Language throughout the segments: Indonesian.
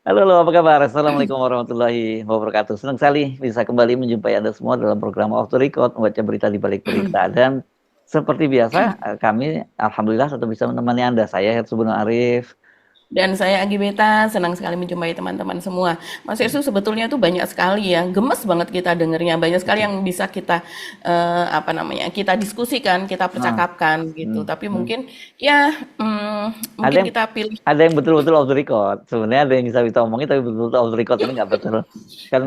Halo, halo, apa kabar? Assalamualaikum warahmatullahi wabarakatuh. Senang sekali bisa kembali menjumpai Anda semua dalam program Off the Record, membaca berita di balik berita. Dan seperti biasa, kami Alhamdulillah tetap bisa menemani Anda. Saya Hersubun Arif. Dan saya Agi Beta, senang sekali menjumpai teman-teman semua. Mas Irsu sebetulnya tuh banyak sekali ya, gemes banget kita dengernya, banyak sekali yang bisa kita apa namanya, kita diskusikan, kita Nah, percakapkan gitu. hmm, Tapi hmm. mungkin ya Ada mungkin yang kita pilih. ada yang betul-betul off the record. Sebenarnya ada yang bisa kita omongin, tapi betul-betul off the record ini nggak betul. Kan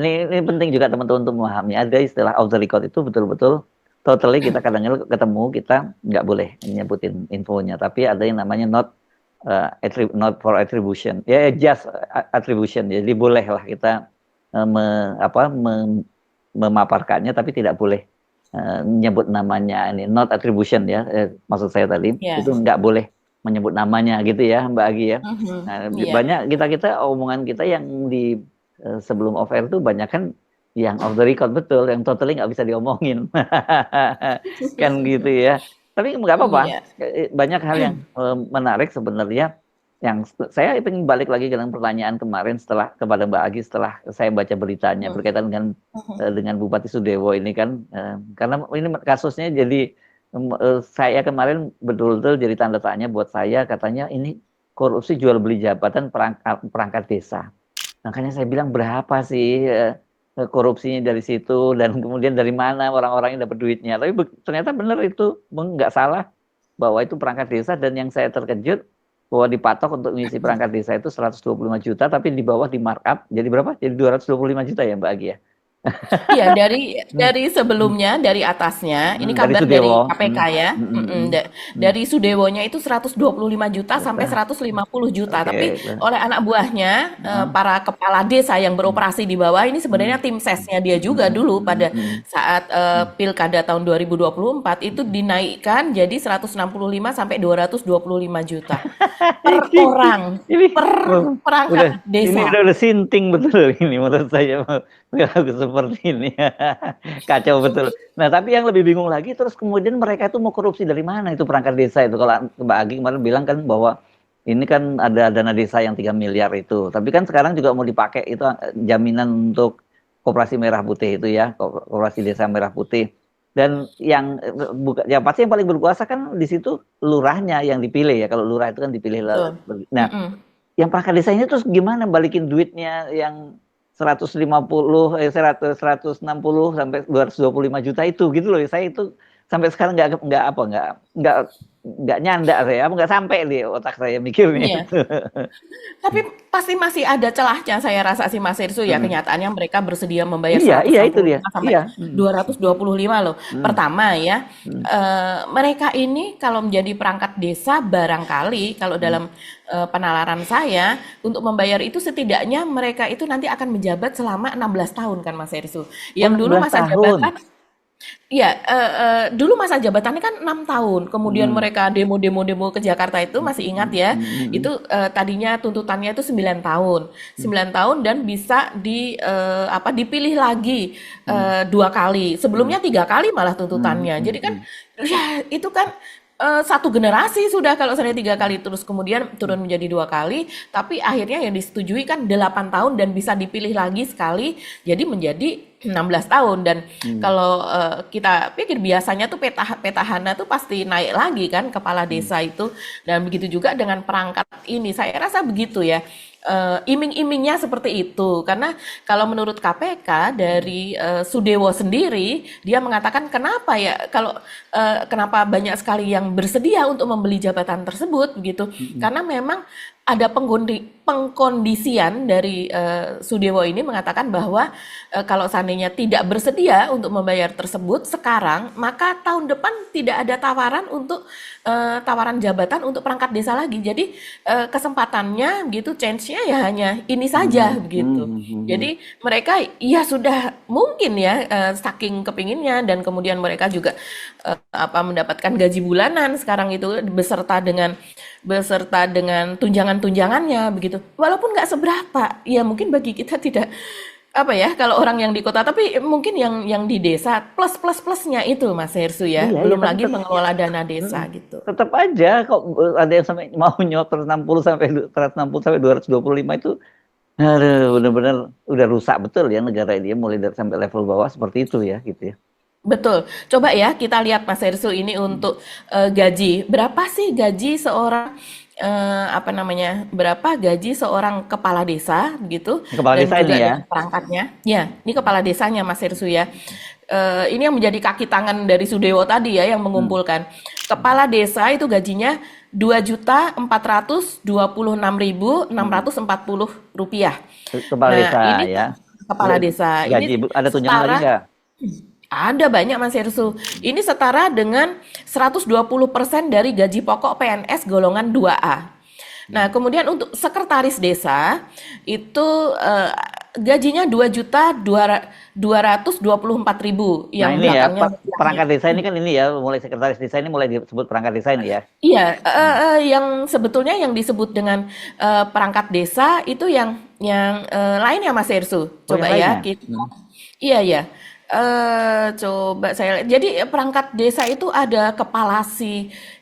ini penting juga teman-teman untuk memahami. Ada istilah off the record itu betul-betul totally kita kadang ketemu kita nggak boleh nyebutin infonya. Tapi ada yang namanya not for attribution. Ya just attribution. Jadi bolehlah kita memaparkannya, tapi tidak boleh menyebut namanya. Ini not attribution ya, maksud saya tadi Ya, itu nggak boleh menyebut namanya gitu ya Mbak Agi ya. mhm, Nah, iya. banyak kita omongan kita yang di sebelum off air tuh banyak kan yang off the record betul, yang totally nggak bisa diomongin. Kan gitu ya. Tapi nggak apa-apa, Iya. banyak hal yang menarik sebenarnya. Yang saya ingin balik lagi dengan pertanyaan kemarin setelah kepada Mbak Agi setelah saya baca beritanya Hmm. berkaitan dengan Bupati Sudewo ini kan, karena ini kasusnya jadi saya kemarin betul-betul jadi tanda tanya buat saya, katanya ini korupsi jual beli jabatan perangkat desa. Makanya saya bilang berapa sih korupsinya dari situ, dan kemudian dari mana orang-orang yang dapat duitnya. Tapi ternyata benar itu, nggak salah bahwa itu perangkat desa. Dan yang saya terkejut bahwa dipatok untuk mengisi perangkat desa itu 125 juta, tapi di bawah di markup jadi berapa? Jadi 225 juta ya Mbak Agi ya. Iya, dari Hmm. Hmm. sebelumnya, dari atasnya, ini Dari kabar dari Sudewo. KPK ya. Hmm. Dari Sudewonya itu 125 juta sampai Juta. 150 juta. Tapi Oke. oleh anak buahnya, Hmm. para kepala desa yang Hmm. beroperasi di bawah ini sebenarnya Hmm. tim sesnya dia juga Hmm. dulu pada Hmm. saat Pilkada tahun 2024 itu dinaikkan jadi 165 sampai 225 juta per orang, ini per udah perangkat ini desa. udah sinting betul ini menurut saya. Aku seperti ini. Kacau betul. Nah, tapi yang lebih bingung lagi, terus kemudian mereka itu mau korupsi dari mana itu perangkat desa itu? Kalau Mbak Agi kemarin bilang kan bahwa ini kan ada dana desa yang 3 miliar itu. Tapi kan sekarang juga mau dipakai itu jaminan untuk Koperasi Merah Putih itu ya, Koperasi Desa Merah Putih. Dan yang ya pasti yang paling berkuasa kan di situ lurahnya yang dipilih ya. Kalau lurah itu kan dipilih. Betul. Nah, Mm-mm. yang perangkat desa ini terus gimana balikin duitnya yang 150, 160 sampai 225 juta itu gitu loh. Saya itu sampai sekarang nggak nggak nyanda saya, apa nggak sampai di otak saya mikirnya Iya. itu. Tapi pasti masih ada celahnya saya rasa sih Mas Irsu ya, kenyataannya mereka bersedia membayar Iya, iya itu dia. 165 sampai Iya. 225 loh. Hmm. Pertama ya, Hmm. mereka ini kalau menjadi perangkat desa barangkali kalau Hmm. dalam penalaran saya untuk membayar itu setidaknya mereka itu nanti akan menjabat selama 16 tahun kan Mas Irsu. Oh, Yang dulu 16 masa tahun. jabatan. Iya, dulu masa jabatannya kan 6 tahun, kemudian Hmm. mereka demo-demo ke Jakarta itu masih ingat Hmm. ya, Hmm. itu tadinya tuntutannya itu 9 tahun. Hmm. 9 tahun dan bisa apa, dipilih lagi Hmm. 2 kali. Hmm. Sebelumnya 3 kali malah Hmm. tuntutannya. Jadi kan Hmm. ya itu kan satu generasi sudah kalau saya 3 kali terus kemudian turun menjadi 2 kali, tapi akhirnya yang disetujui kan 8 tahun dan bisa dipilih lagi sekali, jadi menjadi 16 tahun. Dan Hmm. kalau kita pikir biasanya tuh petahana tuh pasti naik lagi kan kepala Hmm. desa itu, dan begitu juga dengan perangkat ini. Saya rasa begitu ya. Iming-imingnya seperti itu karena kalau menurut KPK dari Sudewo sendiri dia mengatakan kenapa ya kalau kenapa banyak sekali yang bersedia untuk membeli jabatan tersebut begitu Hmm. karena memang ada pengkondisian dari Sudewo ini mengatakan bahwa kalau seandainya tidak bersedia untuk membayar tersebut sekarang, maka tahun depan tidak ada tawaran untuk tawaran jabatan untuk perangkat desa lagi. Jadi kesempatannya gitu, chance-nya ya hanya ini saja Hmm. begitu. Hmm. Hmm. Jadi mereka ya sudah mungkin ya saking kepinginnya dan kemudian mereka juga apa mendapatkan gaji bulanan sekarang itu beserta dengan tunjangan-tunjangannya begitu. Walaupun nggak seberapa, ya mungkin bagi kita tidak apa ya, kalau orang yang di kota, tapi mungkin yang di desa plusnya itu Mas Hersu ya, Iya, iya, belum tapi lagi mengelola dana desa gitu. tetap aja kok ada yang sampai mau nyot 160 sampai 225 itu, aduh, benar-benar udah rusak betul ya negara ini ya, mulai dari sampai level bawah seperti itu ya gitu ya. Betul. Coba ya kita lihat Mas Hersu ini untuk gaji. Berapa sih gaji seorang apa namanya? Berapa gaji seorang kepala desa gitu Kepala dan desa ini juga ya. dengan perangkatnya. Ya, ini kepala desanya Mas Hersu ya. Ini yang menjadi kaki tangan dari Sudewo tadi ya yang Hmm. mengumpulkan. Kepala desa itu gajinya 2.426.640 rupiah. Kepala Nah, desa ini ya. kepala desa. Gaji Ini ada tunjangan lagi setara nggak? ada banyak Mas Hersu. Ini setara dengan 120% dari gaji pokok PNS golongan 2A. Nah, kemudian untuk sekretaris desa itu gajinya 2.224.000 Nah yang ini ya belakangnya perangkat rupiahnya. desa ini kan ini ya, mulai sekretaris desa ini mulai disebut perangkat desa ini ya. Iya, yang sebetulnya yang disebut dengan perangkat desa itu yang lainnya Mas Hersu. Oh yang Coba ya lainnya. kita. Iya ya. Coba saya lihat. Jadi perangkat desa itu ada kepala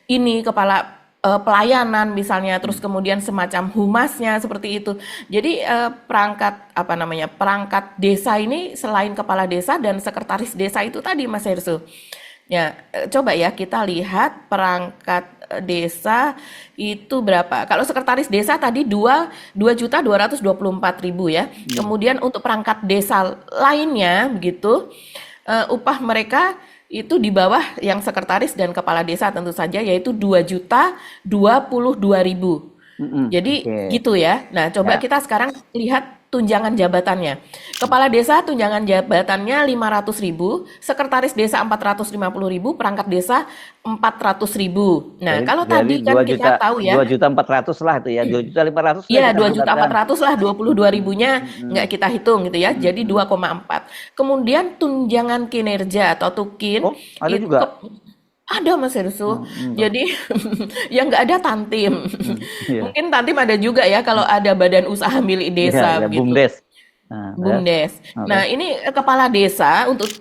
ini kepala pelayanan misalnya, terus kemudian semacam humasnya seperti itu. Jadi perangkat apa namanya perangkat desa ini selain kepala desa dan sekretaris desa itu tadi Mas Hersu. Ya, coba ya kita lihat perangkat desa itu berapa. Kalau sekretaris desa tadi 2.224.000 ya. Kemudian untuk perangkat desa lainnya begitu upah mereka itu di bawah yang sekretaris dan kepala desa tentu saja yaitu 2.022.000. Jadi Oke. gitu ya. Nah, coba Ya. kita sekarang lihat tunjangan jabatannya. Kepala desa tunjangan jabatannya 500.000, sekretaris desa 450.000, perangkat desa 400.000. Nah, Jadi kalau jadi tadi kan kita tahu ya, 2.400.000 lah itu ya. 2.500.000 sudah iya kita 2.400.000 bulatkan. lah, 22 ribunya nggak Mm-mm. kita hitung gitu ya, jadi Mm-mm. 2,4. Kemudian tunjangan kinerja atau tukin Oh, ada itu juga. ada Mas Hersu. Mm-mm. Jadi yang nggak ada Tantim. Iya. Mungkin Tantim ada juga ya kalau ada badan usaha milik Iya, desa ya begitu. BUMDes. Nah, ya. BUMDes. Oke. Nah, ini kepala desa untuk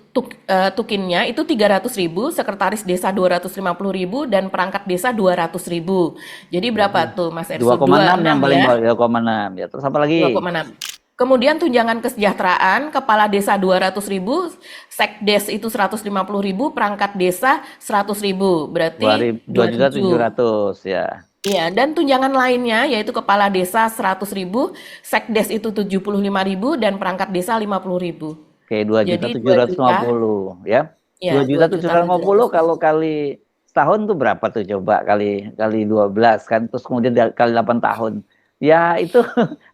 tukinnya itu 300.000, sekretaris desa 250.000 dan perangkat desa 200.000. Jadi berapa tuh Mas Dua Ersu? koma enam yang 26 paling ya? bawah, 2,6 ya. Terus apa lagi? 2,6. Kemudian tunjangan kesejahteraan, kepala desa 200.000, sekdes itu 150.000, perangkat desa 100.000, berarti 27. 2.700.000 ya. Iya, dan tunjangan lainnya yaitu kepala desa 100.000, sekdes itu 75.000 dan perangkat desa 50.000. Oke, dua juta Jadi tujuh 2 ratus lima juta, puluh ya. ya Dua dua juta tujuh juta ratus lima tujuh puluh ratus kalau kali setahun tuh berapa tuh coba kali kali 12 kan, terus kemudian kali 8 tahun. Ya itu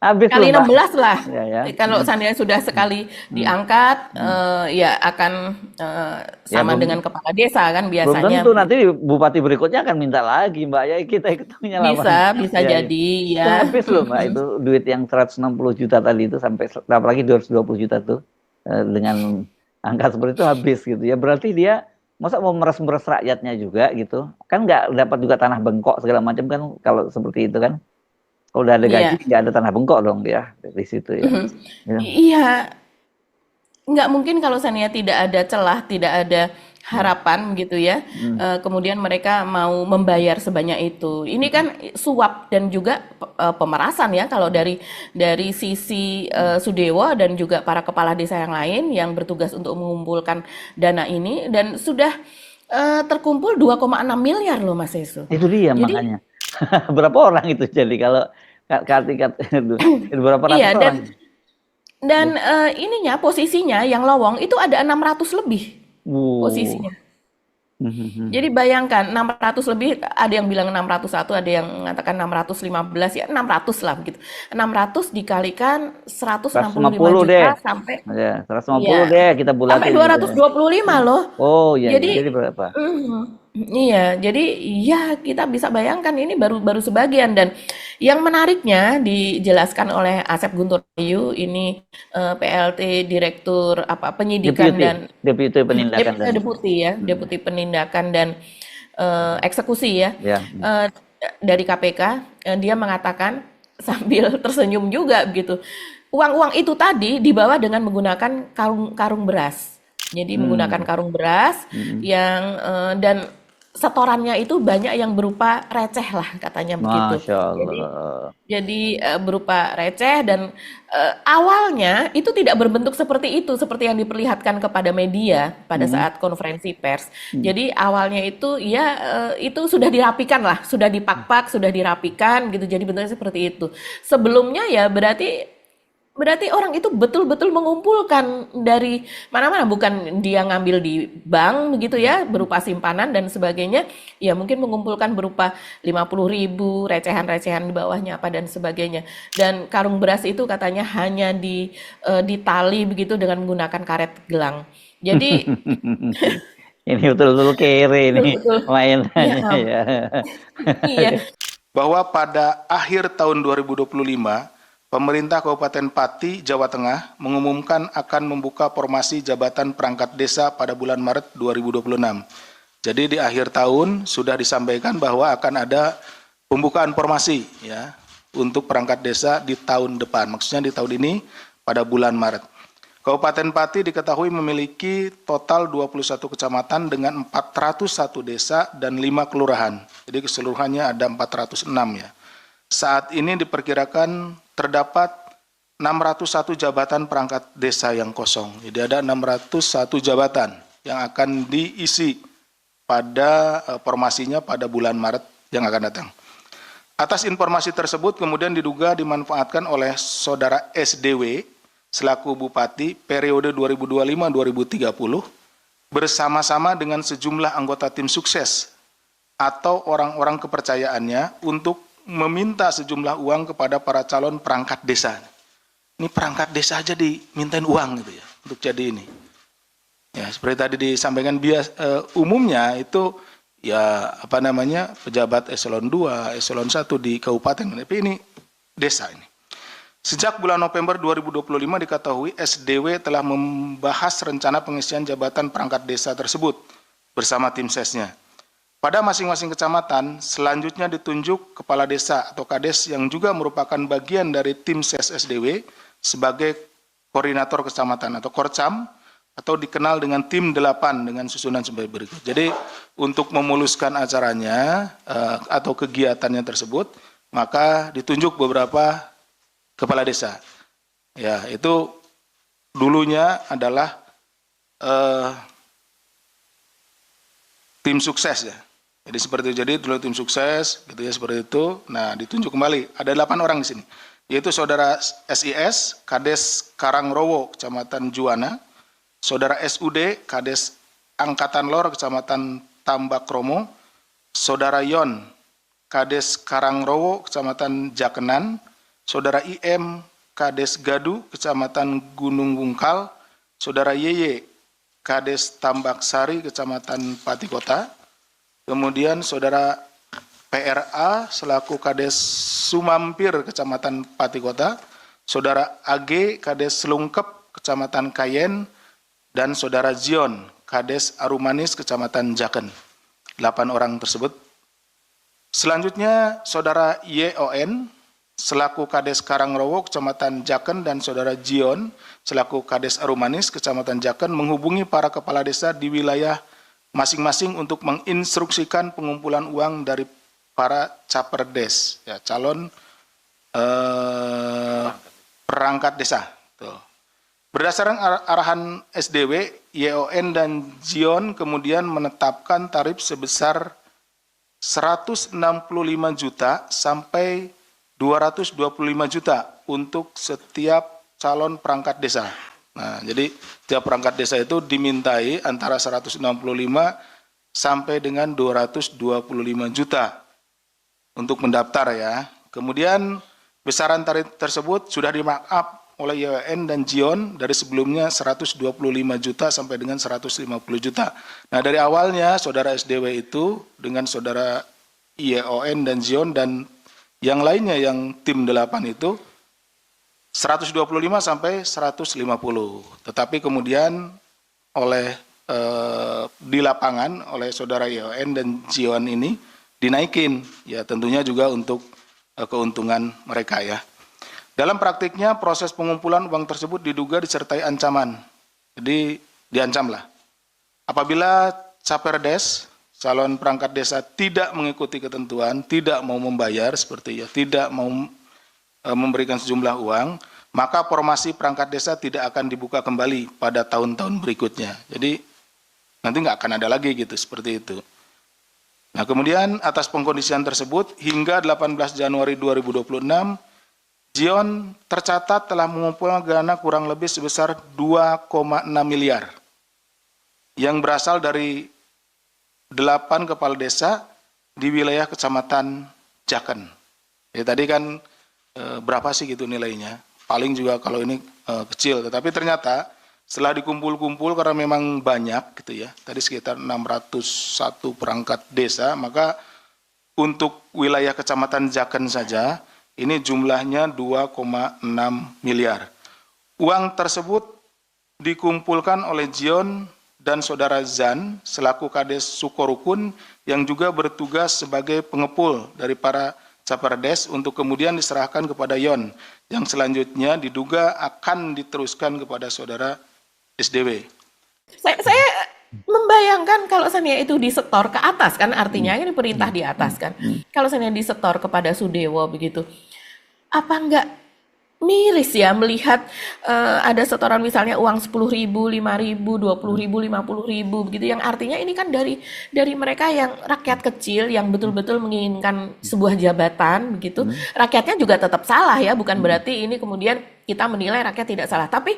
habis loh, Kali Mbak. 16 lah. Ya ya. Kalau seandainya sudah sekali Hmm. diangkat, Hmm. ya akan Ya sama dengan kepala desa kan belum biasanya. tentu nanti bupati berikutnya akan minta lagi, Mbak. Ya kita hitungnya lama. Bisa Ya, ya. jadi Itu ya. habis loh, Mbak. Itu duit yang 160 juta tadi itu sampai apalagi 220 juta tuh, dengan angka seperti itu habis gitu ya. Berarti dia masa mau meres-meres rakyatnya juga gitu. Kan nggak dapat juga tanah bengkok segala macam kan kalau seperti itu kan. Kalau udah ada gaji Iya. nggak ada tanah bengkok dong dia di situ ya. Ya. Iya, nggak mungkin kalau seandainya tidak ada celah, tidak ada harapan gitu ya. Hmm. Kemudian mereka mau membayar sebanyak itu. Ini kan suap dan juga pemerasan ya kalau dari sisi Sudewo dan juga para kepala desa yang lain yang bertugas untuk mengumpulkan dana ini dan sudah terkumpul 2,6 miliar loh Mas Yesu. Itu dia Jadi makanya. Berapa orang itu jadi kalau tingkat berapa ratus iya orang? dan ininya posisinya yang lowong itu ada 600 lebih Wow. posisinya. Jadi bayangkan 600 lebih, ada yang bilang 601, ada yang mengatakan 615 ya 600 lah begitu. 600 dikalikan 165 150 deh. juta sampai Ya, 150 iya deh kita sampai bulatin gitu ya. 225 loh. Oh iya, iya. Jadi Jadi berapa? iya, jadi ya kita bisa bayangkan ini baru sebagian dan yang menariknya dijelaskan oleh Asep Guntur Ayu ini PLT Direktur apa penyidikan Deputy, dan deputy penindakan dan deputi ya, deputi penindakan dan eksekusi ya ya. dari KPK. Dia mengatakan sambil tersenyum juga begitu. uang-uang itu tadi dibawa dengan menggunakan karung beras. Jadi menggunakan Hmm. karung beras Hmm. yang dan setorannya itu banyak yang berupa receh lah katanya begitu. Masya Jadi Allah. berupa receh dan awalnya itu tidak berbentuk seperti itu, seperti yang diperlihatkan kepada media pada Hmm. saat konferensi pers. Hmm. Jadi awalnya itu ya itu sudah dirapikan lah, sudah dipak-pak, sudah dirapikan gitu. Jadi bentuknya seperti itu. Sebelumnya ya berarti berarti orang itu betul-betul mengumpulkan dari mana-mana, bukan dia ngambil di bank begitu ya, berupa simpanan dan sebagainya. Ya mungkin mengumpulkan berupa 50.000, recehan-recehan di bawahnya apa dan sebagainya. Dan karung beras itu katanya hanya ditali begitu dengan menggunakan karet gelang. Jadi Ini betul-betul kere ini betul-betul ya mainannya ya. iya. Bahwa pada akhir tahun 2025, pemerintah Kabupaten Pati, Jawa Tengah mengumumkan akan membuka formasi jabatan perangkat desa pada bulan Maret 2026. Jadi di akhir tahun sudah disampaikan bahwa akan ada pembukaan formasi ya untuk perangkat desa di tahun depan. Maksudnya di tahun ini pada bulan Maret. Kabupaten Pati diketahui memiliki total 21 kecamatan dengan 401 desa dan 5 kelurahan. Jadi keseluruhannya ada 406 ya. Saat ini diperkirakan terdapat 601 jabatan perangkat desa yang kosong. Jadi ada 601 jabatan yang akan diisi pada formasinya pada bulan Maret yang akan datang. Atas informasi tersebut kemudian diduga dimanfaatkan oleh saudara SDW selaku Bupati periode 2025-2030 bersama-sama dengan sejumlah anggota tim sukses atau orang-orang kepercayaannya untuk meminta sejumlah uang kepada para calon perangkat desa. Ini perangkat desa aja dimintain uang gitu ya untuk jadi ini. Ya, seperti tadi disampaikan umumnya itu ya pejabat eselon 2, eselon 1 di kabupaten, tapi ini desa ini. Sejak bulan November 2025 diketahui SDW telah membahas rencana pengisian jabatan perangkat desa tersebut bersama tim sesnya. Pada masing-masing kecamatan, selanjutnya ditunjuk kepala desa atau kades yang juga merupakan bagian dari tim ses SDW sebagai koordinator kecamatan atau korcam atau dikenal dengan tim 8 dengan susunan sebagai berikut. Jadi untuk memuluskan acaranya atau kegiatannya tersebut, maka ditunjuk beberapa kepala desa. Ya, itu dulunya adalah tim sukses ya. Jadi seperti itu. Jadi dulu tim sukses gitu ya seperti itu. Nah, ditunjuk kembali. Ada 8 orang di sini. Yaitu saudara SIS, Kades Karangrowo, Kecamatan Juwana, saudara SUD, Kades Angkatan Lor, Kecamatan Tambakromo, saudara Yon, Kades Karangrowo, Kecamatan Jakenan, saudara IM, Kades Gadu, Kecamatan Gunung Bungkal, saudara YY, Kades Tambaksari, Kecamatan Pati Kota, kemudian saudara PRA selaku Kades Sumampir, Kecamatan Pati Kota, saudara AG, Kades Selungkep, Kecamatan Kayen, dan saudara Zion, Kades Arumanis, Kecamatan Jaken. 8 orang tersebut. Selanjutnya saudara YON selaku Kades Karangrowo, Kecamatan Jaken, dan saudara Jion selaku Kades Arumanis, Kecamatan Jaken menghubungi para kepala desa di wilayah masing-masing untuk menginstruksikan pengumpulan uang dari para caperdes, ya, calon perangkat desa. Tuh. Berdasarkan arahan SDW, YON dan Jion kemudian menetapkan tarif sebesar 165 juta sampai 225 juta untuk setiap calon perangkat desa. Nah, jadi setiap perangkat desa itu dimintai antara 165 sampai dengan 225 juta untuk mendaftar ya. Kemudian besaran tarif tersebut sudah di-markup oleh YON dan Jion dari sebelumnya 125 juta sampai dengan 150 juta. Nah, dari awalnya saudara SDW itu dengan saudara YON dan Jion dan yang lainnya yang tim 8 itu 125 sampai 150. Tetapi kemudian oleh di lapangan oleh saudara YON dan Jion ini dinaikin ya tentunya juga untuk keuntungan mereka ya. Dalam praktiknya, proses pengumpulan uang tersebut diduga disertai ancaman. Jadi diancamlah. Apabila Caperdes, calon perangkat desa tidak mengikuti ketentuan, tidak mau membayar seperti ya, tidak mau memberikan sejumlah uang, maka formasi perangkat desa tidak akan dibuka kembali pada tahun-tahun berikutnya. Jadi nanti nggak akan ada lagi gitu, seperti itu. Nah, kemudian atas pengkondisian tersebut hingga 18 Januari 2026, Zion tercatat telah mengumpulkan dana kurang lebih sebesar 2,6 miliar yang berasal dari 8 kepala desa di wilayah Kecamatan Jaken. Ya, tadi kan berapa sih gitu nilainya? Paling juga kalau ini kecil, tetapi ternyata setelah dikumpul-kumpul karena memang banyak gitu ya, tadi sekitar 601 perangkat desa, maka untuk wilayah Kecamatan Jaken saja ini jumlahnya 2,6 miliar. Uang tersebut dikumpulkan oleh Zion dan saudara Zan selaku Kades Sukorukun yang juga bertugas sebagai pengepul dari para Caperdes untuk kemudian diserahkan kepada Yon yang selanjutnya diduga akan diteruskan kepada saudara SDW. Saya membayangkan kalau seandainya itu disetor ke atas kan, artinya ini perintah di atas kan. Kalau seandainya disetor kepada Sudewo begitu, apa enggak miris ya melihat ada setoran misalnya uang 10.000, 5.000, 20.000, 50.000 begitu, yang artinya ini kan dari mereka yang rakyat kecil yang betul-betul menginginkan sebuah jabatan begitu. Rakyatnya juga tetap salah ya, bukan berarti ini kemudian kita menilai rakyat tidak salah, tapi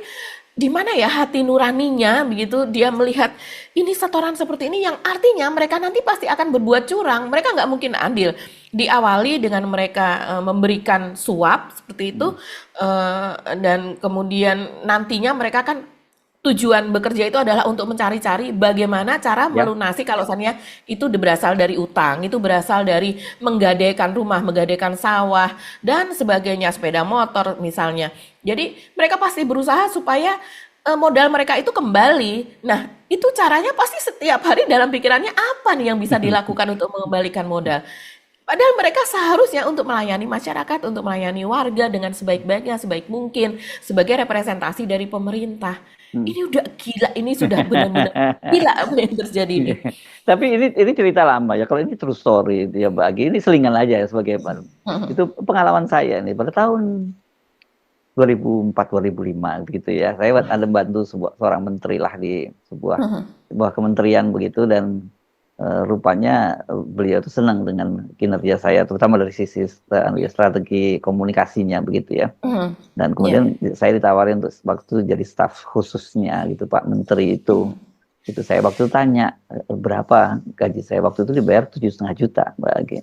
di mana ya hati nuraninya begitu dia melihat ini setoran seperti ini yang artinya mereka nanti pasti akan berbuat curang. Mereka nggak mungkin adil. Diawali dengan mereka memberikan suap seperti itu, dan kemudian nantinya mereka kan tujuan bekerja itu adalah untuk mencari-cari bagaimana cara melunasi kalau misalnya itu berasal dari utang, itu berasal dari menggadaikan rumah, menggadaikan sawah, dan sebagainya, sepeda motor misalnya. Jadi mereka pasti berusaha supaya modal mereka itu kembali. Nah, itu caranya pasti setiap hari dalam pikirannya apa nih yang bisa dilakukan untuk mengembalikan modal. Padahal mereka seharusnya untuk melayani masyarakat, untuk melayani warga dengan sebaik-baiknya, sebaik mungkin, sebagai representasi dari pemerintah. Ini udah gila, ini sudah benar-benar gila apa yang terjadi ini. Tapi ini cerita lama ya. Kalau ini true story ya bagi ini selingan aja ya sebagai itu pengalaman saya nih pada tahun 2004-2005 gitu ya. Saya ada bantu seorang menteri lah di sebuah kementerian begitu, dan rupanya beliau itu senang dengan kinerja saya, terutama dari sisi strategi komunikasinya begitu ya. Dan kemudian saya ditawarin untuk waktu itu jadi staf khususnya gitu Pak Menteri itu. Itu saya waktu itu tanya berapa gaji saya, waktu itu dibayar 7,5 juta Mbak Agi.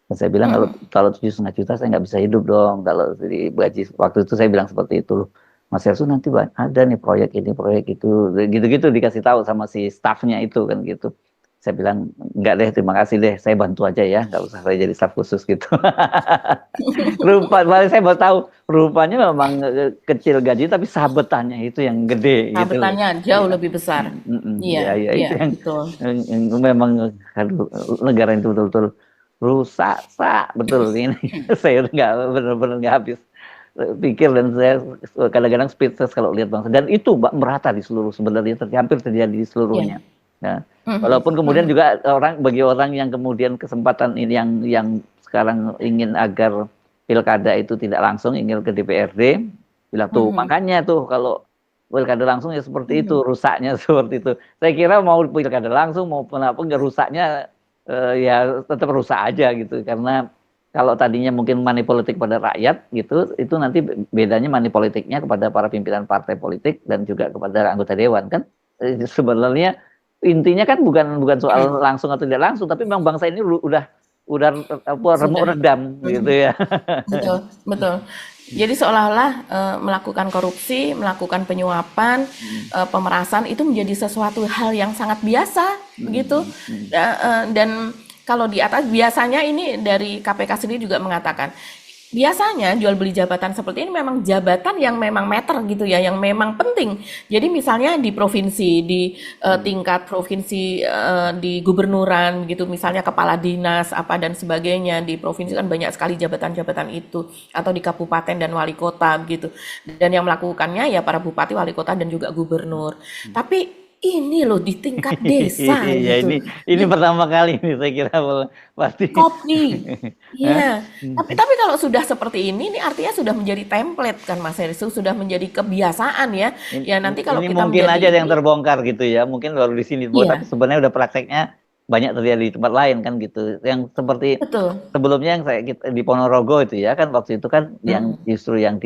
Dan saya bilang kalau 7,5 juta saya nggak bisa hidup dong kalau digaji. Waktu itu saya bilang seperti itu loh. Mas Helsu nanti ada nih proyek ini proyek itu gitu-gitu dikasih tahu sama si stafnya itu kan gitu. Saya bilang enggak deh, terima kasih deh, saya bantu aja ya, nggak usah saya jadi staf khusus gitu. Rupanya saya baru tahu rupanya memang kecil gaji tapi sabetannya itu yang gede. Sabetannya gitu. Jauh lebih besar. Iya, itu yang, betul. Yang memang negara itu betul-betul rusak betul ini. Saya nggak benar-benar nggak habis pikir, dan saya kadang-kadang speechless kalau lihat bangsa, dan itu merata di seluruh, sebenarnya hampir terjadi di seluruhnya. Nah, walaupun kemudian juga bagi orang yang kemudian kesempatan ini yang sekarang ingin agar pilkada itu tidak langsung, ingin ke DPRD, bilang tuh makanya tuh kalau pilkada langsung ya seperti itu, rusaknya seperti itu. Saya kira mau pilkada langsung maupun apa nggak rusaknya ya tetap rusak aja gitu, karena kalau tadinya mungkin money politik pada rakyat gitu, itu nanti bedanya money politiknya kepada para pimpinan partai politik dan juga kepada anggota dewan kan. Sebenarnya intinya kan bukan soal langsung atau tidak langsung, tapi memang bangsa ini udah remuk redam gitu ya. Betul. Jadi seolah-olah melakukan korupsi, melakukan penyuapan, pemerasan itu menjadi sesuatu hal yang sangat biasa begitu. Dan kalau di atas biasanya ini dari KPK sendiri juga mengatakan biasanya jual beli jabatan seperti ini memang jabatan yang memang meter gitu ya, yang memang penting. Jadi misalnya di provinsi, di tingkat provinsi, di gubernuran gitu, misalnya kepala dinas apa dan sebagainya, di provinsi kan banyak sekali jabatan-jabatan itu, atau di kabupaten dan wali kota gitu. Dan yang melakukannya ya para bupati, wali kota dan juga gubernur. Tapi ini loh di tingkat desa Iya, gitu. ini pertama kali ini saya kira pasti. Kopi. Hah? Iya. Tapi kalau sudah seperti ini artinya sudah menjadi template kan Mas Heri, sudah menjadi kebiasaan ya. Ya nanti kalau Ini kita mungkin menjadi aja yang ini, terbongkar gitu ya, mungkin baru di sini, tapi iya, sebenarnya udah prakteknya banyak terjadi di tempat lain kan gitu. Yang seperti betul. sebelumnya yang di Ponorogo itu ya kan, waktu itu kan yang Mm, justru yang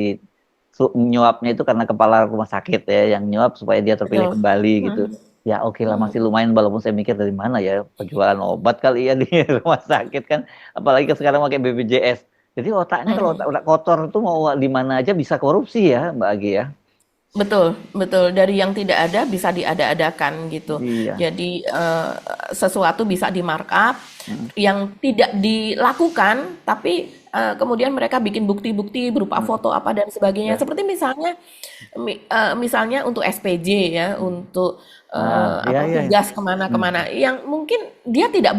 nyuapnya itu karena kepala rumah sakit ya, yang nyuap supaya dia terpilih betul. kembali gitu. Mm, Ya oke lah, mm, masih lumayan, walaupun saya mikir dari mana ya penjualan obat kali ya di rumah sakit kan, apalagi sekarang pakai BPJS. Jadi otaknya kalau mm. otak kotor itu mau di mana aja bisa korupsi ya Mbak Agi ya. Betul, betul. Dari yang tidak ada bisa diada-adakan gitu. Iya. Jadi sesuatu bisa di-markup Hmm. yang tidak dilakukan, tapi kemudian mereka bikin bukti-bukti berupa Hmm. foto apa dan sebagainya. Ya. Seperti misalnya, misalnya untuk SPJ ya, untuk Iya, apa iya. tugas Hmm. kemana-kemana, yang mungkin dia tidak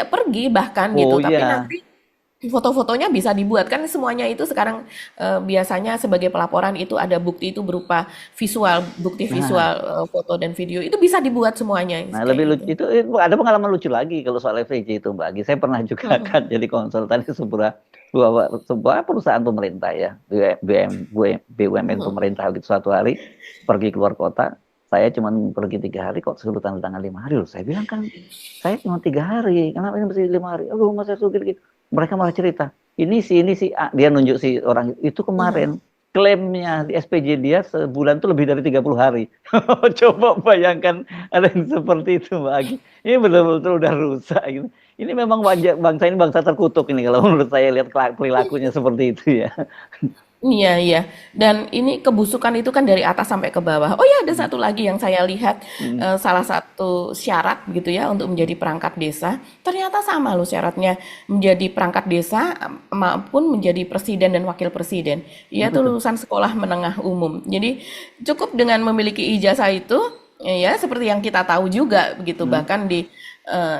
pergi bahkan gitu, Oh tapi iya. nanti foto-fotonya bisa dibuat kan semuanya itu sekarang biasanya sebagai pelaporan itu ada bukti itu berupa visual, bukti Nah, visual, foto dan video itu bisa dibuat semuanya nah kayak lebih lucu gitu. itu ada pengalaman lucu lagi kalau soal FVJ itu Mbak Agi. Saya pernah juga Mhm, kan jadi konsultan di sebuah perusahaan pemerintah ya, BUMN mhm. pemerintah gitu. Suatu hari pergi keluar kota, saya cuma pergi 3 hari kok suruh tanda tangan 5 hari loh. Saya bilang kan saya cuma 3 hari, kenapa ini mesti 5 hari? Oh mas saya suruh gitu. Mereka malah cerita, ini sih dia nunjuk si orang itu Mhm. kemarin klaimnya di SPJ dia sebulan tuh lebih dari 30 hari. Coba bayangkan ada yang seperti itu Mbak Agi. Ini betul-betul udah rusak gitu. Ini memang wajah bangsa ini bangsa terkutuk ini kalau menurut saya lihat perilakunya seperti itu ya. Iya, iya. Dan ini kebusukan itu kan dari atas sampai ke bawah. Oh ya, ada satu lagi yang saya lihat, Hmm. salah satu syarat gitu ya untuk menjadi perangkat desa, ternyata sama loh syaratnya menjadi perangkat desa maupun menjadi presiden dan wakil presiden, Apa yaitu tuh? lulusan sekolah menengah umum. Jadi cukup dengan memiliki ijazah itu, ya seperti yang kita tahu juga begitu, Hmm. bahkan di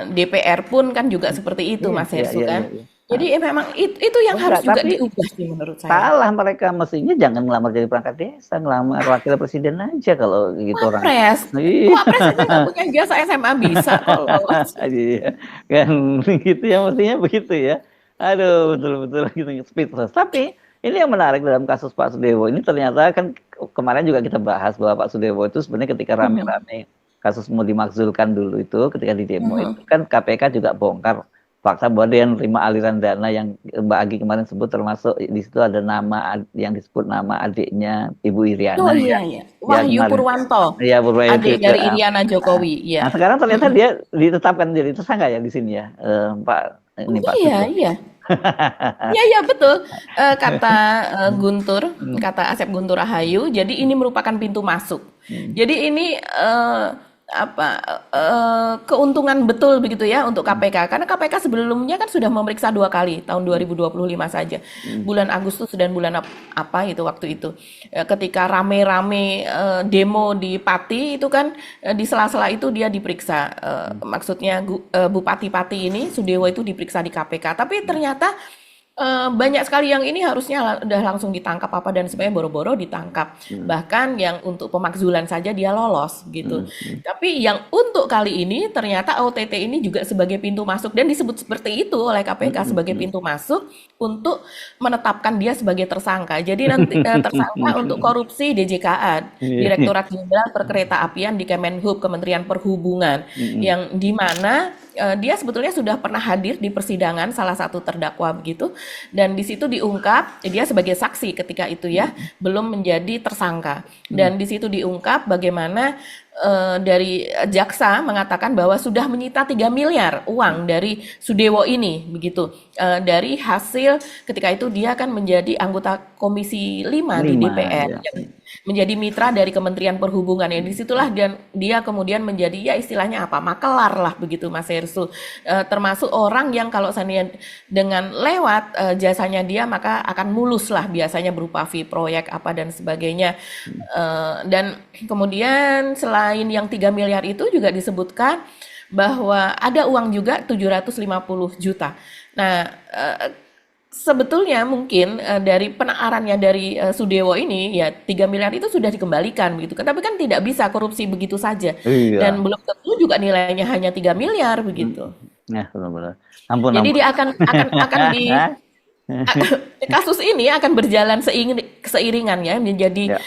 DPR pun kan juga seperti itu Iya, Mas iya, Hersu iya, iya, kan. iya. Ah, Jadi memang itu yang oh, harus enggak, juga tapi diubah sih menurut saya. salah mereka, mestinya jangan ngelamar jadi perangkat desa, ngelamar wakil presiden aja kalau gitu orang. Wapres, Iya. wapres aja nggak punya ijazah SMA bisa kok lolos. Iya, kan gitu ya, mestinya begitu ya. Aduh, betul-betul gitu speechless. Tapi ini yang menarik dalam kasus Pak Sudewo ini, ternyata kan kemarin juga kita bahas bahwa Pak Sudewo itu sebenarnya ketika Mhm, rame-rame kasus mau dimakzulkan dulu itu, ketika di demo itu mhm. kan KPK juga bongkar fakta bahwa dia nerima aliran dana yang Mbak Agi kemarin sebut, termasuk di situ ada nama yang disebut nama adiknya Ibu Oh Iriana iya ya. ya, Ya Wahyu kemarin. Purwanto, Ya Purwaya itu adik juga. dari Iriana Jokowi, Nah, iya. sekarang ternyata Mhm. dia ditetapkan jadi tersangka ya di sini ya, Pak Oh ini Pak iya, Sudewo. iya. Iya, iya betul. Kata Guntur, kata Asep Guntur Rahayu, jadi ini merupakan pintu masuk. Hmm. Jadi ini apa keuntungan betul begitu ya untuk KPK, karena KPK sebelumnya kan sudah memeriksa 2 kali tahun 2025 saja, Hmm. bulan Agustus dan bulan apa itu waktu itu. Ketika rame-rame demo di Pati itu kan di sela-sela itu dia diperiksa. Maksudnya Bupati Pati ini Sudewo itu diperiksa di KPK, tapi ternyata banyak sekali yang ini harusnya udah langsung ditangkap apa dan sebagainya, boro-boro ditangkap. Hmm. Bahkan yang untuk pemakzulan saja dia lolos gitu. Hmm. Hmm. Tapi yang untuk kali ini ternyata OTT ini juga sebagai pintu masuk dan disebut seperti itu oleh KPK Hmm. sebagai Hmm. pintu masuk untuk menetapkan dia sebagai tersangka. Jadi nanti tersangka untuk korupsi DJKA, Iya. Direktorat Jenderal Perkeretaapian di Kemenhub, Kementerian Perhubungan, Hmm. yang di mana dia sebetulnya sudah pernah hadir di persidangan salah satu terdakwa begitu, dan di situ diungkap dia sebagai saksi ketika itu ya, belum menjadi tersangka, Hmm. dan di situ diungkap bagaimana dari jaksa mengatakan bahwa sudah menyita 3 miliar uang dari Sudewo ini begitu. Dari hasil ketika itu dia kan menjadi anggota Komisi 5 di 5 DPR ya. menjadi mitra dari Kementerian Perhubungan ya. Disitulah dia kemudian menjadi ya istilahnya apa, makelar lah begitu Mas Herssu. Termasuk orang yang kalau seandainya dengan lewat jasanya dia maka akan mulus lah biasanya berupa fee proyek apa dan sebagainya. Dan kemudian selain yang 3 miliar itu juga disebutkan bahwa ada uang juga 750 juta. Nah, sebetulnya mungkin dari penaarannya dari Sudewo ini ya 3 miliar itu sudah dikembalikan begitu kan. Tapi kan tidak bisa korupsi begitu saja. Iya. Dan belum tentu juga nilainya hanya 3 miliar begitu. Ya, benar-benar. Ampun, Jadi ampun. dia akan di kasus ini akan berjalan seiringannya menjadi Ya.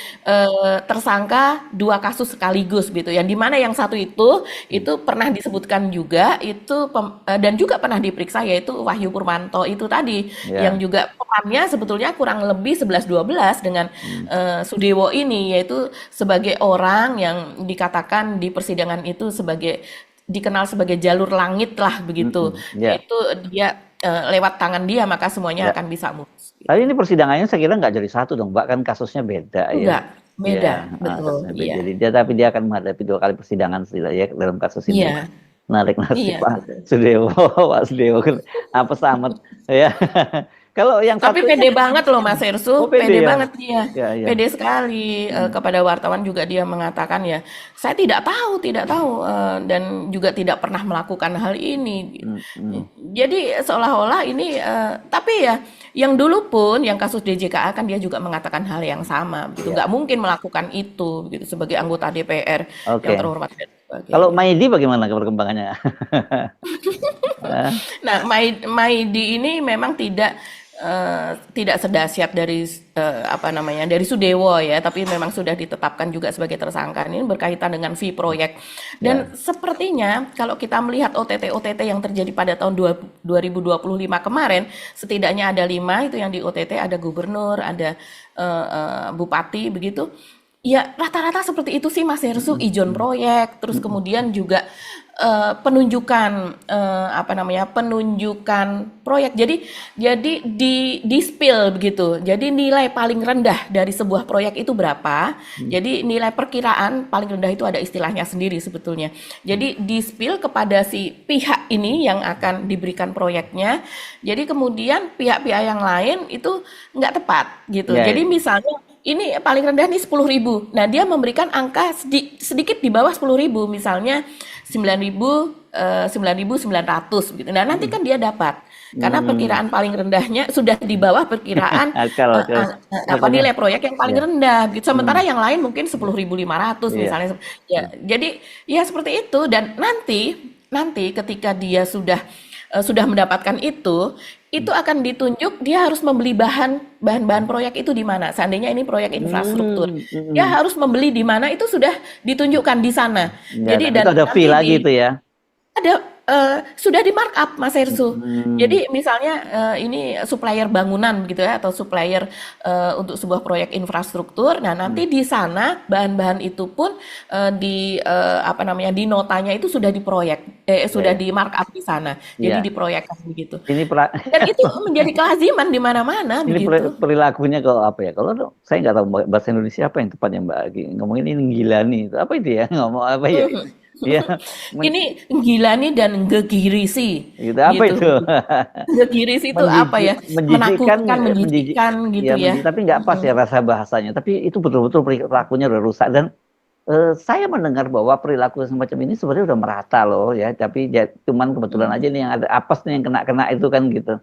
tersangka 2 kasus sekaligus gitu. Yang dimana yang satu itu pernah disebutkan juga itu dan juga pernah diperiksa yaitu Wahyu Purwanto itu tadi Ya. yang juga perannya sebetulnya kurang lebih 11-12 dengan Sudewo ini yaitu sebagai orang yang dikatakan di persidangan itu dikenal sebagai jalur langit lah begitu. Ya. Yaitu dia lewat tangan dia maka semuanya Ya. akan bisa mulus. Tapi ini persidangannya saya kira nggak jadi satu dong, Mbak, kan kasusnya beda ya. Enggak, beda, Ya, betul. kasusnya beda. Iya. Jadi tapi dia akan menghadapi 2 kali persidangan ya dalam kasus ini. Iya. Narik nasib Iya. Pak Sudewo, Pak Sudewo kan apa samet ya. Kalau yang Tapi satu pede banget loh Mas Herssu, Oh, pede pede ya? banget dia. Ya, ya. Pede sekali kepada wartawan juga dia mengatakan ya, saya tidak tahu dan juga tidak pernah melakukan hal ini. Jadi seolah-olah ini tapi ya yang dulu pun yang kasus DJKA kan dia juga mengatakan hal yang sama begitu. Nggak mungkin melakukan itu begitu sebagai anggota DPR Oke. yang terhormat dan sebagainya. Kalau Maidi bagaimana perkembangannya? Nah, Maidi ini memang tidak sedahsyat dari dari Sudewo ya, tapi memang sudah ditetapkan juga sebagai tersangka. Ini berkaitan dengan fee proyek. Dan sepertinya kalau kita melihat OTT yang terjadi pada tahun 2025 kemarin, setidaknya ada 5 itu yang di OTT, ada gubernur, ada bupati begitu. Ya rata-rata seperti itu sih Mas Herssu, ijon proyek, terus kemudian juga penunjukan penunjukan proyek. Jadi di spill begitu. Jadi nilai paling rendah dari sebuah proyek itu berapa? Jadi nilai perkiraan paling rendah itu ada istilahnya sendiri sebetulnya. Jadi di spill kepada si pihak ini yang akan diberikan proyeknya. Jadi kemudian pihak-pihak yang lain itu nggak tepat gitu. Jadi misalnya ini paling rendah nih 10.000. Nah, dia memberikan angka sedikit di bawah 10.000, misalnya 9.900 gitu. Nah, nanti kan dia dapat. Karena perkiraan paling rendahnya sudah di bawah perkiraan nilai proyek yang paling rendah gitu. Sementara yang lain mungkin 10.500 misalnya. Ya, jadi ya seperti itu dan nanti ketika dia sudah mendapatkan itu akan ditunjuk dia harus membeli bahan-bahan proyek itu di mana. Seandainya ini proyek infrastruktur, dia harus membeli di mana itu sudah ditunjukkan di sana. Jadi dan itu ada fee lagi itu ya. Ada sudah di markup Mas Herssu. Jadi misalnya ini supplier bangunan gitu ya atau supplier untuk sebuah proyek infrastruktur. Nah, nanti di sana bahan-bahan itu pun di notanya itu sudah sudah di markup di sana. Jadi diproyekkan begitu. Dan itu menjadi kelaziman di mana-mana begitu. Perilakunya kalau apa ya? Kalau saya nggak tahu bahasa Indonesia apa yang tepatnya Mbak Agi. Ngomongin ini gila nih. Apa itu ya? Ngomong apa ya? Ya, ini Gilani dan Gegirisi. Gitu, apa itu? Gegirisi itu apa ya? Menakutkan, menjijikkan gitu ya. Tapi nggak pas ya rasa bahasanya. Tapi itu betul-betul perilakunya udah rusak. Dan saya mendengar bahwa perilaku semacam ini sebenarnya udah merata loh ya. Tapi ya, cuman kebetulan aja nih yang ada apes nih yang kena itu kan gitu.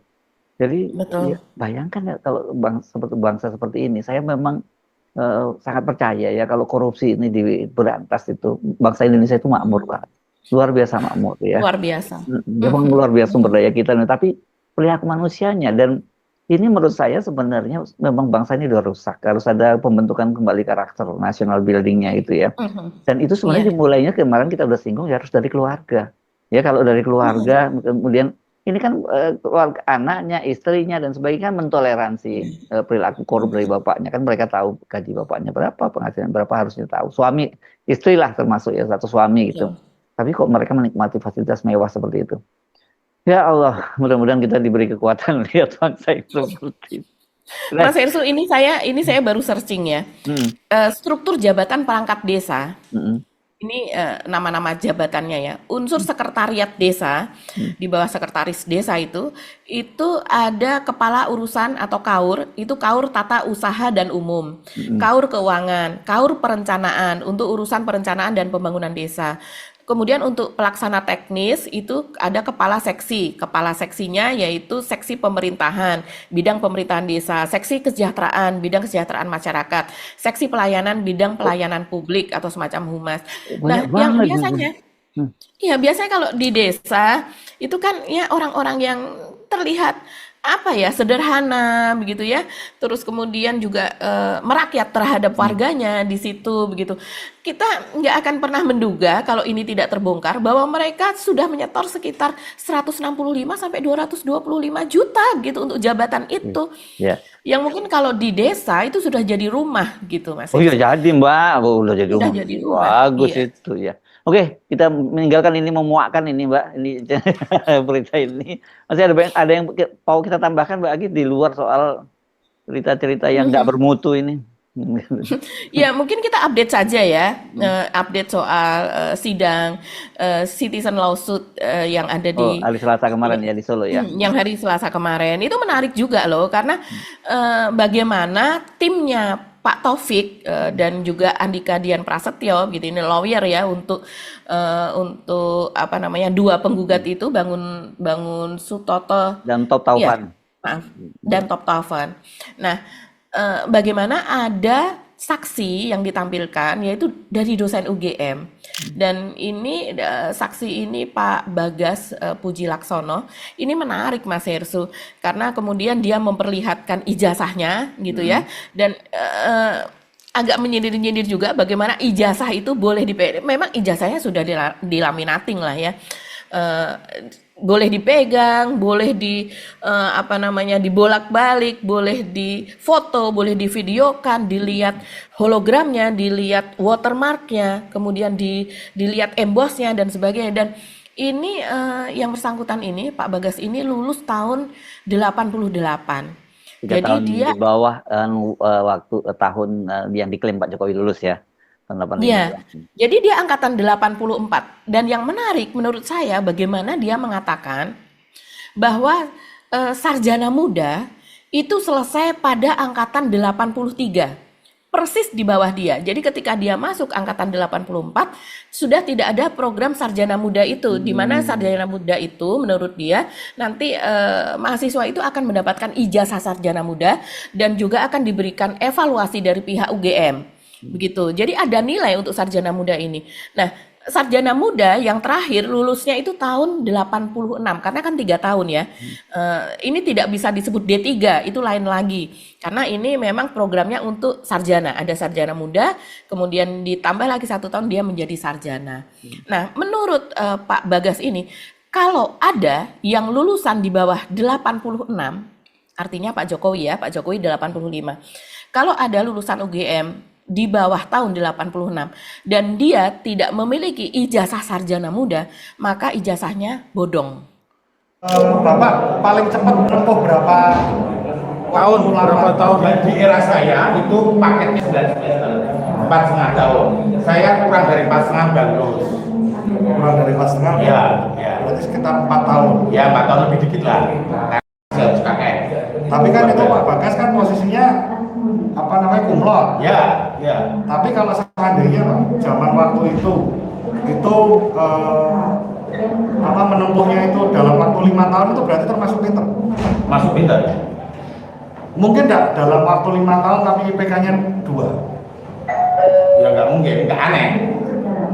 Jadi ya, bayangkan ya kalau bangsa seperti ini. Saya memang sangat percaya ya kalau korupsi ini diberantas itu bangsa Indonesia itu makmur Pak. Luar biasa makmur ya. Luar biasa. Memang luar biasa sumber daya kita tapi perilaku manusianya dan ini menurut saya sebenarnya memang bangsa ini udah rusak. Harus ada pembentukan kembali karakter national building-nya itu ya. Dan itu sebenarnya dimulainya kemarin kita udah singgung ya harus dari keluarga. Ya kalau dari keluarga kemudian ini kan keluarga anaknya, istrinya dan sebagainya kan mentoleransi perilaku korup dari bapaknya kan mereka tahu gaji bapaknya berapa, penghasilan berapa harusnya tahu. Suami, istri lah termasuk ya satu suami gitu. Tapi kok mereka menikmati fasilitas mewah seperti itu. Ya Allah, mudah-mudahan kita diberi kekuatan lihat bangsa itu seperti itu. Mas Ersu, ini saya baru searching ya. Hmm. Struktur jabatan perangkat desa. Hmm. Ini nama-nama jabatannya ya. Unsur sekretariat desa, di bawah sekretaris desa itu ada kepala urusan atau kaur, itu kaur tata usaha dan umum, kaur keuangan, kaur perencanaan untuk urusan perencanaan dan pembangunan desa. Kemudian untuk pelaksana teknis itu ada kepala seksi. Kepala seksinya yaitu seksi pemerintahan, bidang pemerintahan desa, seksi kesejahteraan, bidang kesejahteraan masyarakat, seksi pelayanan, bidang pelayanan publik atau semacam humas. Banyak Nah, yang banget. biasanya, ya biasanya kalau di desa itu kan ya orang-orang yang terlihat apa ya sederhana begitu ya, terus kemudian juga merakyat terhadap warganya di situ begitu. Kita nggak akan pernah menduga kalau ini tidak terbongkar bahwa mereka sudah menyetor sekitar 165 sampai 225 juta gitu untuk jabatan itu, Ya. yang mungkin kalau di desa itu sudah jadi rumah gitu Mas Oh iya Yusuf. jadi Mbak, oh, udah jadi Sudah rumah. jadi rumah, Bagus iya. itu ya. Oke, kita meninggalkan ini, memuakkan ini Mbak, ini berita ini. Masih ada yang mau kita tambahkan Mbak Agi di luar soal cerita-cerita yang nggak bermutu ini. Ya, mungkin kita update saja ya, update soal sidang citizen lawsuit yang ada Oh, di hari Selasa kemarin ya di Solo ya. yang hari Selasa kemarin. Itu menarik juga loh, karena bagaimana timnya Pak Taufik dan juga Andika Dian Prasetyo, gitu ini lawyer ya untuk apa namanya dua penggugat itu Bangun Sutoto Dan Top ya, Taufan. maaf, dan Top Taufan. Nah, bagaimana ada saksi yang ditampilkan yaitu dari dosen UGM, dan ini saksi ini Pak Bagas Puji Laksono. Ini menarik Mas Hersu karena kemudian dia memperlihatkan ijazahnya gitu ya, dan agak menyindir-nyindir juga bagaimana ijazah itu boleh memang ijazahnya sudah dilaminating lah ya. Boleh dipegang, boleh apa namanya dibolak-balik, boleh difoto, boleh divideokan, dilihat hologramnya, dilihat watermarknya, kemudian dilihat embossnya dan sebagainya. Dan ini yang bersangkutan ini Pak Bagas ini lulus tahun 88. 3 Jadi tahun dia di bawah tahun yang diklaim Pak Jokowi lulus ya. Tahun 85. Iya, jadi dia angkatan 84. Dan yang menarik menurut saya bagaimana dia mengatakan bahwa sarjana muda itu selesai pada angkatan 83. Persis di bawah dia. Jadi ketika dia masuk angkatan 84, sudah tidak ada program sarjana muda itu, di mana sarjana muda itu menurut dia nanti mahasiswa itu akan mendapatkan ijazah sarjana muda dan juga akan diberikan evaluasi dari pihak UGM. Begitu. Jadi ada nilai untuk sarjana muda ini. Nah, sarjana muda yang terakhir lulusnya itu tahun 86, karena kan 3 tahun ya. Ini tidak bisa disebut D3, itu lain lagi. Karena ini memang programnya untuk sarjana. Ada sarjana muda, kemudian ditambah lagi 1 tahun dia menjadi sarjana. Nah, menurut Pak Bagas ini, kalau ada yang lulusan di bawah 86, artinya Pak Jokowi ya, Pak Jokowi 85. Kalau ada lulusan UGM di bawah tahun 86 dan dia tidak memiliki ijazah sarjana muda, maka ijazahnya bodong. Bapak paling cepat menempuh berapa tahun di era saya itu paketnya 9 semester, 4,5 tahun. Saya kurang dari 4,5 baru lulus. kurang dari 4,5 Ya. berarti sekitar 4 tahun. Ya 4 tahun lebih dikit lah. Saya harus kakek. Tapi kan itu Pak Bagas kan posisinya apa namanya kumlot. Ya. Tapi kalau seandainya Pak, zaman waktu itu apa menempuhnya itu dalam waktu 5 tahun itu berarti termasuk pinter. Masuk pintar. Mungkin enggak dalam waktu 5 tahun tapi IPK-nya 2. Ya nggak mungkin, nggak aneh.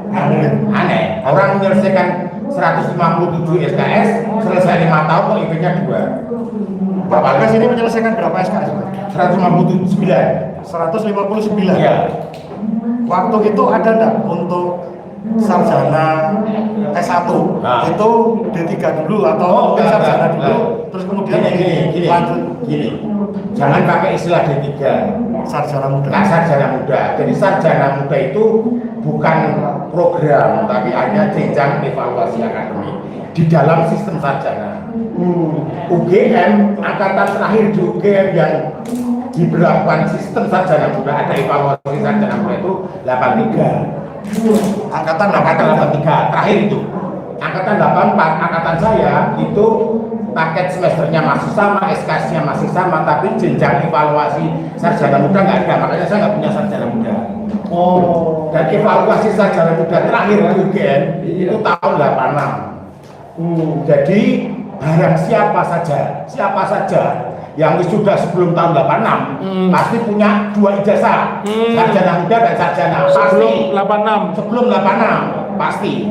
Nggak mungkin. Aneh. Orang menyelesaikan 157 SKS selesai 5 tahun kok IPK-nya 2. Pak Bagas ini menyelesaikan berapa SKS? 159. 159. Ya. Waktu itu ada enggak untuk sarjana S1 Nah. itu D3 dulu atau mungkin sarjana dulu terus kemudian lanjut Gini. Jangan pakai istilah D3. sarjana muda. Nah, sarjana muda. Jadi sarjana muda itu bukan program, tapi hanya jenjang evaluasi akademik di dalam sistem sarjana. UGM, angkatan terakhir di UGM yang diberlakukan sistem sarjana muda, ada evaluasi sarjana muda itu 83. Angkatan 83 terakhir itu. Angkatan 84, angkatan saya itu paket semesternya masih sama, SKS-nya masih sama, tapi jenjang evaluasi sarjana muda nggak ada, makanya saya nggak punya sarjana muda. Dan evaluasi sarjana muda terakhir di UGM itu tahun 86. Jadi barang siapa saja yang sudah sebelum tahun 86 pasti punya 2 ijazah, sarjana muda dan sarjana. Pasti sebelum 86 pasti.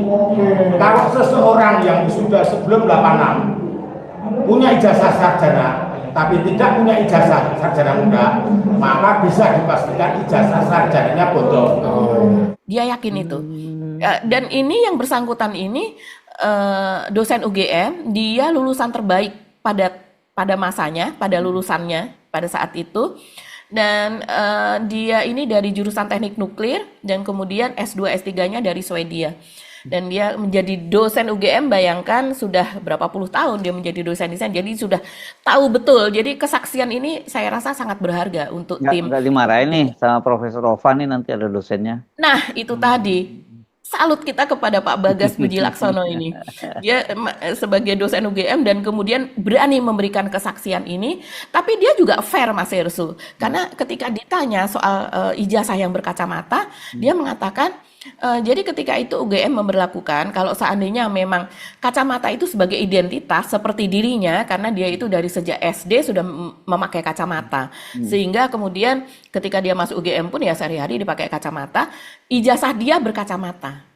Kalau seseorang yang sudah sebelum 86 punya ijazah sarjana tapi tidak punya ijazah sarjana muda, maka bisa dipastikan ijazah sarjananya bodong. Dia yakin itu. Dan ini yang bersangkutan ini dosen UGM, dia lulusan terbaik pada masanya, pada lulusannya pada saat itu. Dan dia ini dari jurusan teknik nuklir dan kemudian S2 S3-nya dari Swedia. Dan dia menjadi dosen UGM, bayangkan sudah berapa puluh tahun dia menjadi dosen desain, jadi sudah tahu betul. Jadi kesaksian ini saya rasa sangat berharga untuk tim. Nggak dimarahin nih sama Profesor Rovan nih, nanti ada dosennya. Nah itu tadi, salut kita kepada Pak Bagas Bujilaksono ini. Dia sebagai dosen UGM dan kemudian berani memberikan kesaksian ini, tapi dia juga fair Mas Hersu. Karena ketika ditanya soal ijazah yang berkacamata, dia mengatakan, jadi ketika itu UGM memberlakukan kalau seandainya memang kacamata itu sebagai identitas seperti dirinya, karena dia itu dari sejak SD sudah memakai kacamata, sehingga kemudian ketika dia masuk UGM pun ya sehari-hari dipakai kacamata, ijazah dia berkacamata.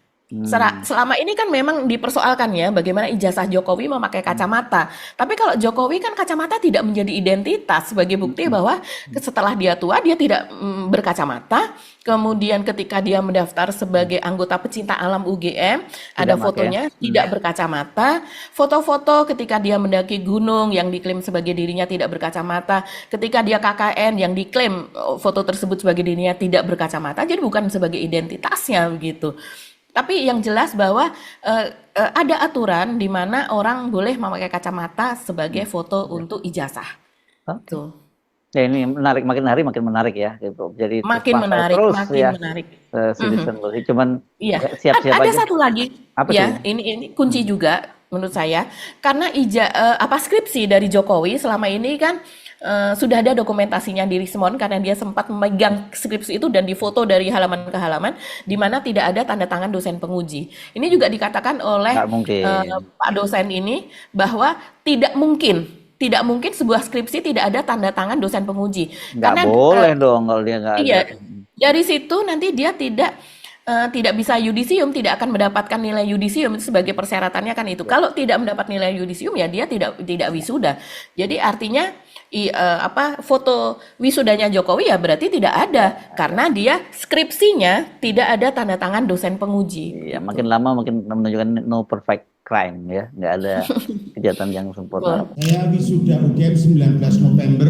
Selama ini kan memang dipersoalkan ya bagaimana ijazah Jokowi memakai kacamata. Tapi kalau Jokowi kan kacamata tidak menjadi identitas, sebagai bukti bahwa setelah dia tua dia tidak berkacamata. Kemudian ketika dia mendaftar sebagai anggota pecinta alam UGM, ada fotonya tidak berkacamata. Foto-foto ketika dia mendaki gunung yang diklaim sebagai dirinya tidak berkacamata. Ketika dia KKN yang diklaim foto tersebut sebagai dirinya tidak berkacamata. Jadi bukan sebagai identitasnya begitu. Tapi yang jelas bahwa ada aturan di mana orang boleh memakai kacamata sebagai foto untuk ijazah. Tuh. Ya ini menarik, makin hari makin menarik ya. Gitu. Jadi makin menarik, terus makin ya, menarik. Citizen cuman iya. siap-siap ada aja. satu lagi, Apa ya tuh? ini kunci juga menurut saya, karena skripsi dari Jokowi selama ini kan sudah ada dokumentasinya di Rismon, karena dia sempat memegang skripsi itu dan difoto dari halaman ke halaman, di mana tidak ada tanda tangan dosen penguji. Ini juga dikatakan oleh Pak dosen ini bahwa tidak mungkin sebuah skripsi tidak ada tanda tangan dosen penguji. Nggak boleh dong kalau dia nggak iya, ada. Dari situ nanti dia tidak bisa yudisium, tidak akan mendapatkan nilai yudisium, itu sebagai persyaratannya kan itu. Kalau tidak mendapat nilai yudisium ya dia tidak wisuda. Jadi artinya foto wisudanya Jokowi ya berarti tidak ada, karena dia skripsinya tidak ada tanda tangan dosen penguji. Ya, makin lama makin menunjukkan no perfect crime ya, nggak ada kejahatan yang sempurna. Saya wisuda UGM 19 November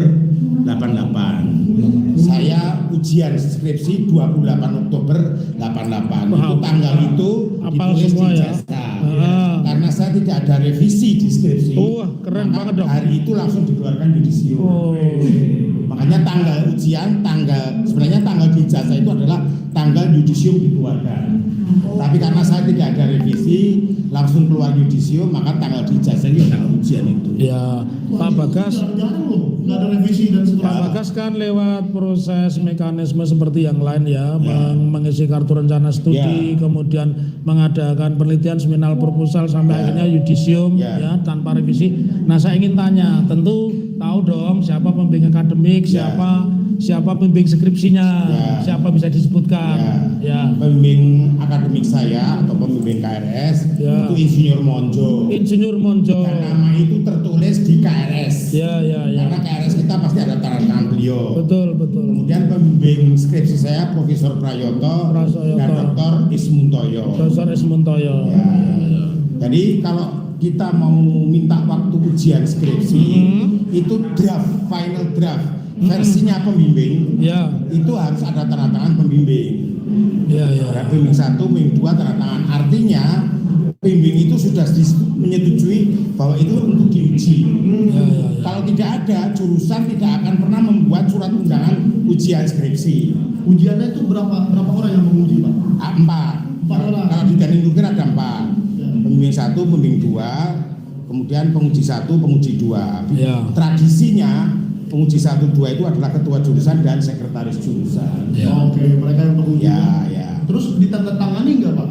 88. Saya ujian skripsi 28 Oktober 88. Itu tanggal itu ditulis di ijazah. Karena saya tidak ada revisi di skripsi. Keren banget dong. Hari itu langsung dikeluarkan yudisium. Makanya tanggal ujian, sebenarnya tanggal di ijazah itu adalah tanggal yudisium dikeluarkan. Tapi karena saya tidak ada revisi, langsung keluar yudisium, maka tanggal di ijazah itu adalah ujian itu. Ya, Pak Bagas. Nggak ada revisi dan seterusnya. Pak Bagas kan lewat proses mekanisme seperti yang lain ya, mengisi kartu rencana studi, kemudian mengadakan penelitian seminar proposal sampai akhirnya yudisium ya tanpa revisi. Nah, saya ingin tanya, tentu tahu dong siapa pembimbing akademik, siapa pembimbing skripsinya, siapa bisa disebutkan? Ya. Pembimbing akademik saya atau pembimbing KRS itu Insinyur Monjo. Insinyur Monjo. Dan nama itu tertulis di KRS. Ya. Karena KRS kita pasti ada tanda tangan beliau. Betul. Kemudian pembimbing skripsi saya Profesor Prayoto dan Dr. Ismuntoyo. Dr. Ismuntoyo. Ya. Jadi kalau kita mau minta waktu ujian skripsi itu final draft versinya pembimbing itu harus ada tanda tangan pembimbing. Pembimbing 1, pembimbing 2 tanda tangan. Artinya Pembimbing itu sudah menyetujui bahwa itu untuk diuji. Kalau tidak ada, jurusan tidak akan pernah membuat surat undangan ujian skripsi. Ujiannya itu berapa orang yang menguji, Pak? 4 orang. Kalau di Teknik Nuklir ada 4. Pembimbing 1, pembimbing 2, kemudian penguji 1, penguji 2. Ya. Tradisinya penguji 1, 2 itu adalah ketua jurusan dan sekretaris jurusan. Ya. Oke, mereka yang penguji. Ya. Terus ditandatangani nggak, Pak?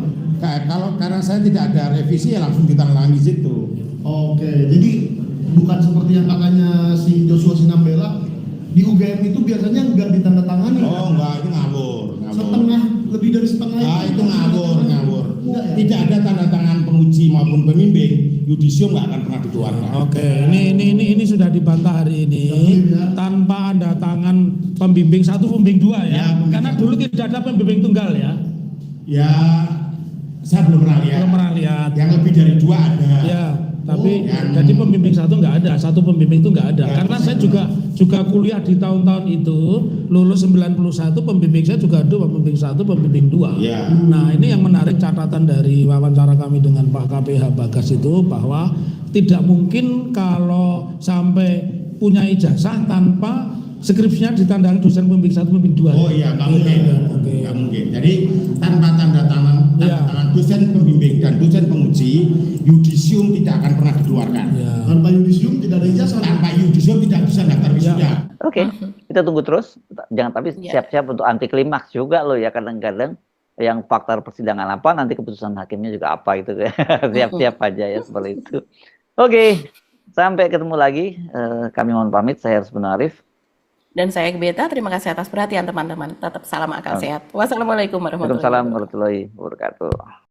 Karena saya tidak ada revisi ya langsung ditandatangani situ. Oke, jadi bukan seperti yang katanya si Joshua Sinambela di UGM itu biasanya nggak ditandatangani. Oh enggak, itu ngawur. Setengah, lebih dari setengah. Itu ngawur. Enggak, ya? Tidak ada tanda tangan penguji maupun pembimbing, yudisium nggak akan pernah dikeluarkan. Oke, ini sudah dibantah hari ini tanpa ada tangan pembimbing 1, pembimbing 2 ya. Karena dulu tidak ada pembimbing tunggal ya. Ya, saya belum pernah lihat. Yang lebih dari 2 ada. Ya, tapi jadi pembimbing 1 nggak ada, 1 pembimbing itu nggak ada. Karena saya juga kuliah di tahun-tahun itu, lulus 91, pembimbing saya juga ada pembimbing 1, pembimbing 2. Ya. Nah, ini yang menarik catatan dari wawancara kami dengan Pak KPH Bagas itu bahwa tidak mungkin kalau sampai punya ijazah tanpa skripsinya ditandang dosen pembimbing 1, pembimbing 2. Oh iya, nggak mungkin. Nggak mungkin. Jadi tanpa tanda tangan dosen pembimbing dan dosen penguji, yudisium tidak akan pernah dikeluarkan. Tanpa yudisium tidak ada ijazah. Tanpa yudisium tidak bisa daftar wisuda. Oke, kita tunggu terus. Jangan tapi siap-siap untuk anti klimaks juga loh ya, kadang-kadang yang faktor persidangan apa, nanti keputusan hakimnya juga apa itu. Siap-siap aja ya seperti itu. Oke, sampai ketemu lagi. Kami mohon pamit. Saya Harus Arif. Dan saya Gbeta, terima kasih atas perhatian teman-teman. Tetap salam akal sehat. Wassalamualaikum warahmatullahi wabarakatuh. Waalaikumsalam warahmatullahi wabarakatuh.